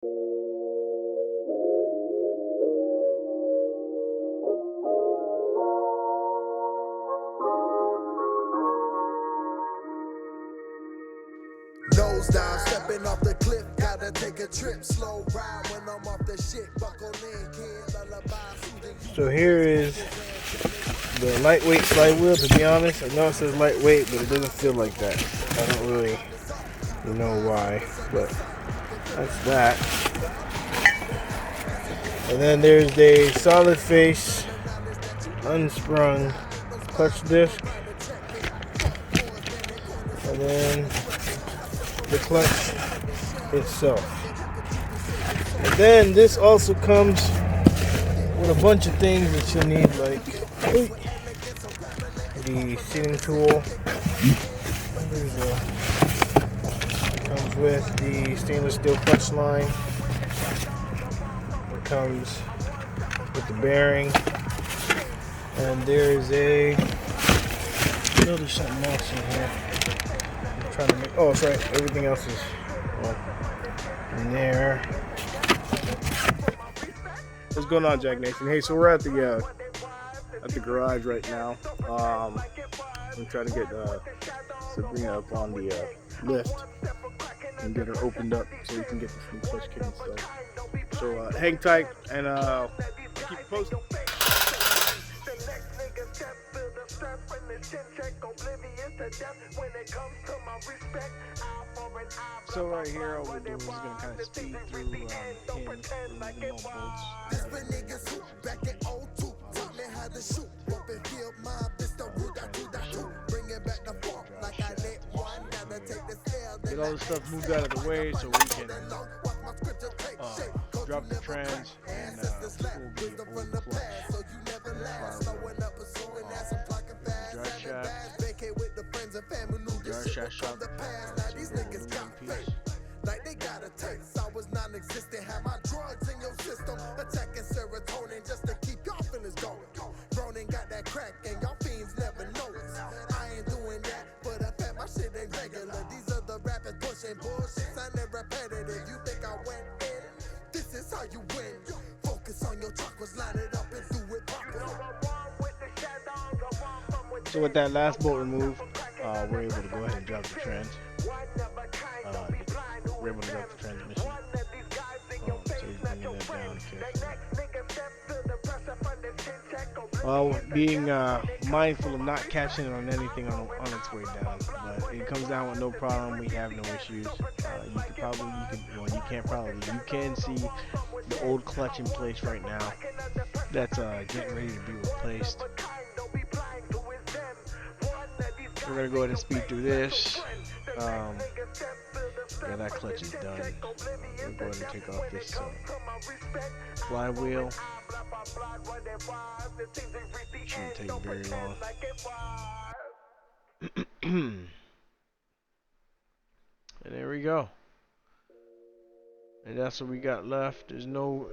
Nose down, stepping off the cliff, gotta take a trip, slow ride when I'm off the shit, buckle in, kid, lullaby, soothing. So here is the lightweight flywheel. To be honest, I know it says lightweight, but it doesn't feel like that. I don't really know why, but that's that. And then there's the solid face, unsprung clutch disc, and then the clutch itself. And then this also comes with a bunch of things that you'll need, like the seating tool. It comes with the stainless steel clutch line. It comes with the bearing. And there's there's something else in here. I'm trying to make, oh, that's right, everything else is in there. What's going on, Jack Nation? Hey, so we're at the garage right now. I'm trying to get Sabrina up on the lift and get her opened up so we can get this new clutch kit and stuff. So hang tight and I'll keep you posted. So right here, all we're doing is going to kind of speed through him, removing all bolts. Get all the stuff moved out of the way so we can drop the trans and pull the old clutch. Drive shaft shop. Like they got a taste, I was non-existent. Had my drugs in your system, attacking serotonin just to keep y'all feelings going. Ronin got that crack and y'all fiends never notice. I ain't doing that, but I bet my shit ain't regular. These are the rappers pushing bullshit, sounding repetitive. You think I went in? This is how you win. Focus on your chakras, line it up and do it proper. So with that last bolt removed, we're able to go ahead and drop the trans. We're able to drop the transmission. So he's bringing that down carefully. Being mindful of not catching it on anything on its way down, but it comes down with no problem. We have no issues. You can see the old clutch in place right now. That's getting ready to be replaced. We're gonna go ahead and speed through this. Yeah, that clutch is done. We'll go ahead and take off this flywheel. Shouldn't take very long. And there we go. And that's what we got left. There's no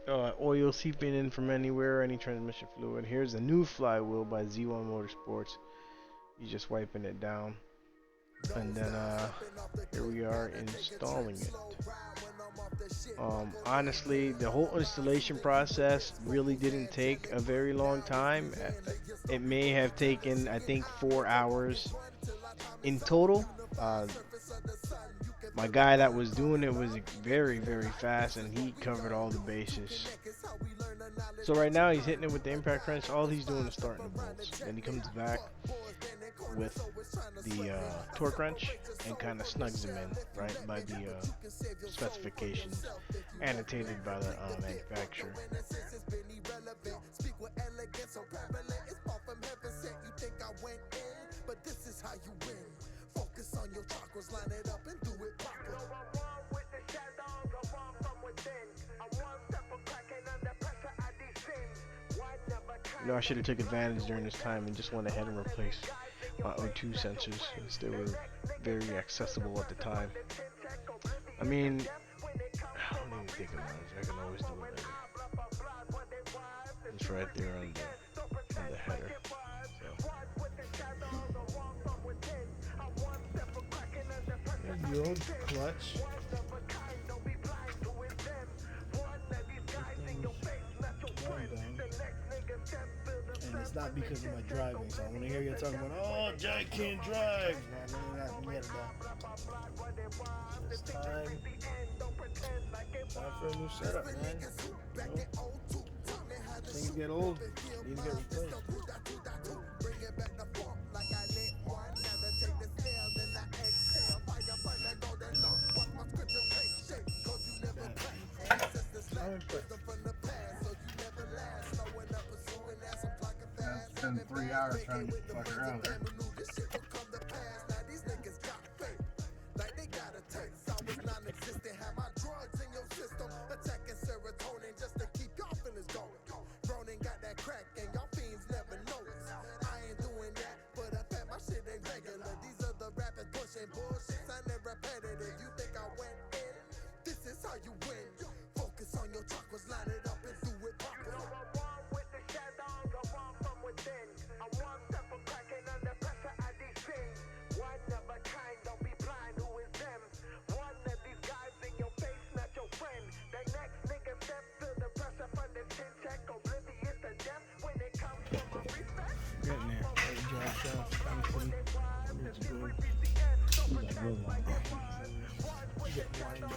oil seeping in from anywhere, any transmission fluid. Here's a new flywheel by Z1 Motorsports. He's just wiping it down. And then here we are installing it. Honestly, the whole installation process really didn't take a very long time. It may have taken, I think, 4 hours in total. My guy that was doing it was very, very fast, and he covered all the bases. So right now he's hitting it with the impact wrench. All he's doing is starting the bolts. Then he comes back with the torque wrench and kind of snugs them in, right, by the specifications annotated by the manufacturer. You know, I should have took advantage during this time and just went ahead and replaced my O2 sensors since they were very accessible at the time. I mean, I don't even think about it. I can always do it later. It's right there on the header. So. The old clutch. it's not because of my driving. So I want to hear you talking about, oh, Jack can't drive. Nah, none of that. Forget it, it's time for a new setup, man. You know? Things get old, need to get replaced. It's been 3 hours trying to fuck her out. Ronin got that crack and y'all fiends never notice. I ain't doing that, but I bet my shit ain't regular. These are the rappers pushing bullshit, sounding repetitive. You think I went in? This is how you win. Focus on your chakras, line it up and do it proper. I'm one with the shadows, I'm one from within. I'm one step from cracking under pressure, I descend. One of a kind, don't be blind, who is them? One of these guys in your face, not your friend. The next nigga step to the pressure from the chin check, oblivious to death when it comes from my respect. Getting there. Hey, Jack, honestly, it's good. It's real long. Get lined up.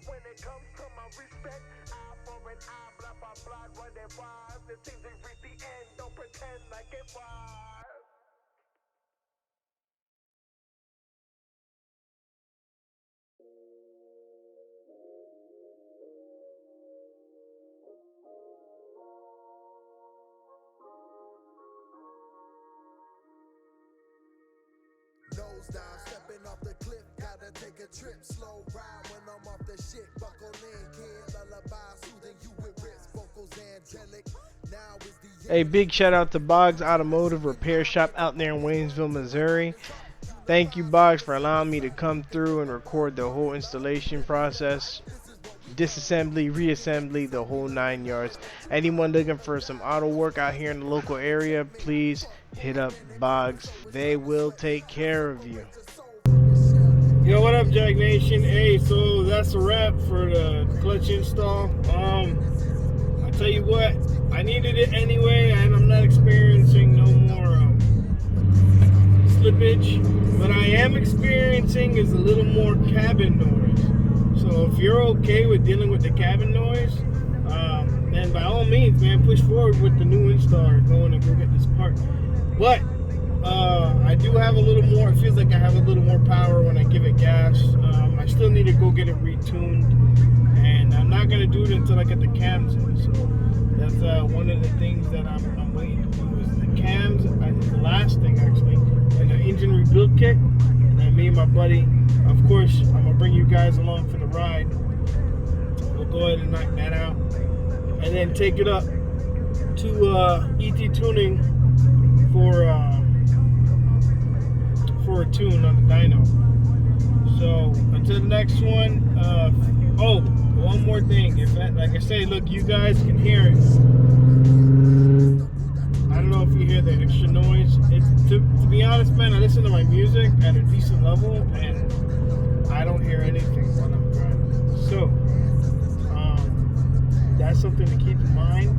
When it comes to my respect, eye for an eye, blood for blood, what it was. It seems we reach the end, don't pretend like it was. Nose down, stepping off the cliff, gotta take a trip, slow ride when I'm off the shit, buckle in, kid, lullaby, soothing you with rips, vocals angelic, now is the Hey, big shout out to Boggs Automotive Repair Shop out there in Waynesville, Missouri. Thank you, Boggs, for allowing me to come through and record the whole installation process. Disassembly, reassembly, the whole 9 yards. Anyone looking for some auto work out here in the local area, please hit up Boggs. They will take care of you. Yo, what up, Jag Nation? Hey, so that's a wrap for the clutch install. I tell you what, I needed it anyway, and I'm not experiencing no more slippage. What I am experiencing is a little more cabin noise. So if you're okay with dealing with the cabin noise, then by all means, man, push forward with the new install or going and go get this part. But I do have a little more, it feels like I have a little more power when I give it gas. I still need to go get it retuned, and I'm not going to do it until I get the cams in. So that's one of the things that I'm waiting to do is the cams, the last thing actually, and the engine rebuild kit. And then me and my buddy, of course, I'm going to bring you guys along for the ride. We'll go ahead and knock that out, and then take it up to ET Tuning for a tune on the dyno. So until the next one, oh, one more thing. If like I say, look, you guys can hear it. I don't know if you hear the extra noise. It's to be honest, man, I listen to my music at a decent level, and I don't hear anything when I'm driving. So that's something to keep in mind.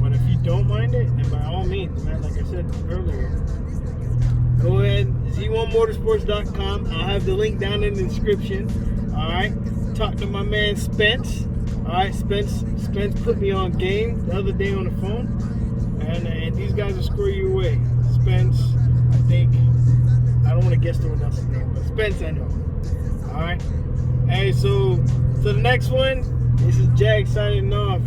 But if you don't mind it, then by all means, man, like I said earlier, go ahead, z1motorsports.com. I'll have the link down in the description. Alright, talk to my man Spence. Alright, Spence put me on game the other day on the phone, and these guys will square you away. Spence, I think, I don't want to guess someone else's name, but Spence I know. Alright, hey, so the next one, this is Jag signing off.